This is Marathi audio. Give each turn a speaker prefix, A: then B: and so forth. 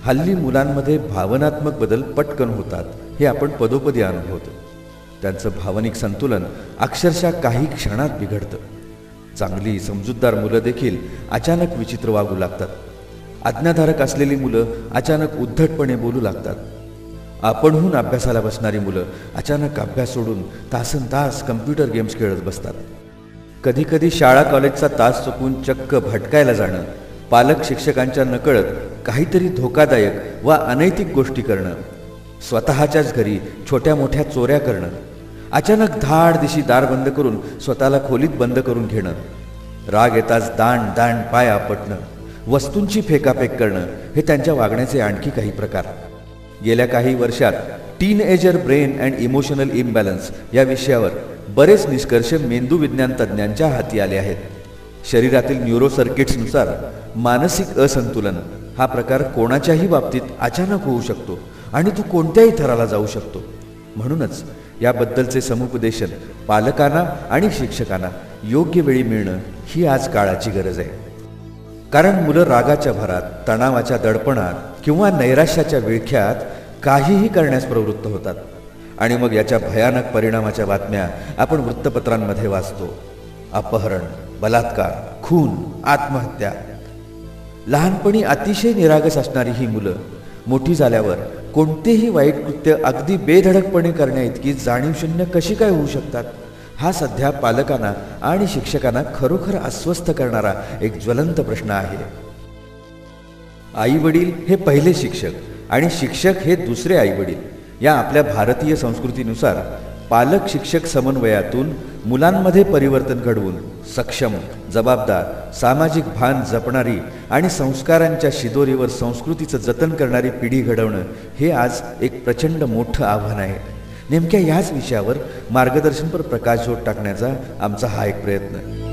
A: हल्ली मुलांमध्ये भावनात्मक बदल पटकन होतात हे आपण पदोपदी अनुभवतो. त्यांचं भावनिक संतुलन अक्षरशः काही क्षणात बिघडतं. चांगली समजूतदार मुलं देखील अचानक विचित्र वागू लागतात. आज्ञाधारक असलेली मुलं अचानक उद्धटपणे बोलू लागतात. आपणहून अभ्यासाला बसणारी मुलं अचानक अभ्यास सोडून तासनतास कम्प्युटर गेम्स खेळत बसतात. कधीकधी शाळा कॉलेजचा तास चुकून चक्क भटकायला जाणं, पालक शिक्षकांच्या नकळत काहीतरी धोकादायक वा अनैतिक गोष्टी करणं, स्वतःच्याच घरी छोट्या मोठ्या चोऱ्या करणं, अचानक धाडदिशी दार बंद करून स्वतःला खोलीत बंद करून घेणं, राग येताच दांड दांड पाय आपटणं, वस्तूंची फेकाफेक करणं हे त्यांच्या वागण्याचे आणखी काही प्रकार. गेल्या काही वर्षात teenager brain and emotional imbalance या विषयावर बरेच निष्कर्ष मेंदूविज्ञान तज्ज्ञांच्या हाती आले आहेत. शरीरातील न्यूरो सर्किट्सनुसार मानसिक असंतुलन हा प्रकार कोणाच्याही बाबतीत अचानक होऊ शकतो आणि तो कोणत्याही थराला जाऊ शकतो. म्हणूनच याबद्दलचे समुपदेशन पालकांना आणि शिक्षकांना योग्य वेळी मिळणं ही आज काळाची गरज आहे. कारण मुलं रागाच्या भरात, तणावाच्या दडपणात किंवा नैराश्याच्या विळख्यात काहीही करण्यास प्रवृत्त होतात आणि मग याच्या भयानक परिणामाच्या बातम्या आपण वृत्तपत्रांमध्ये वाचतो. अपहरण, बलात्कार, खून, आत्महत्या. लहानपणी अतिशय निरागस असणारी ही मुलं मोठी झाल्यावर कोणतेही वाईट कृत्य अगदी बेधडकपणे करण्याइतकी जाणीवशून्य कशी काय होऊ शकतात, हा सध्या पालकांना आणि शिक्षकांना खरोखर अस्वस्थ करणारा एक ज्वलंत प्रश्न आहे. आई वडील हे पहिले शिक्षक आणि शिक्षक हे दुसरे आई वडील या आपल्या भारतीय संस्कृतीनुसार पालक शिक्षक समन्वयातून मुलांमध्ये परिवर्तन घडवून सक्षम, जबाबदार, सामाजिक भान जपणारी आणि संस्कारांच्या शिदोरीवर संस्कृतीचं जतन करणारी पिढी घडवणं हे आज एक प्रचंड मोठं आव्हान आहे. नेमक्या याच विषयावर मार्गदर्शनपर प्रकाशझोत टाकण्याचा आमचा हा एक प्रयत्न.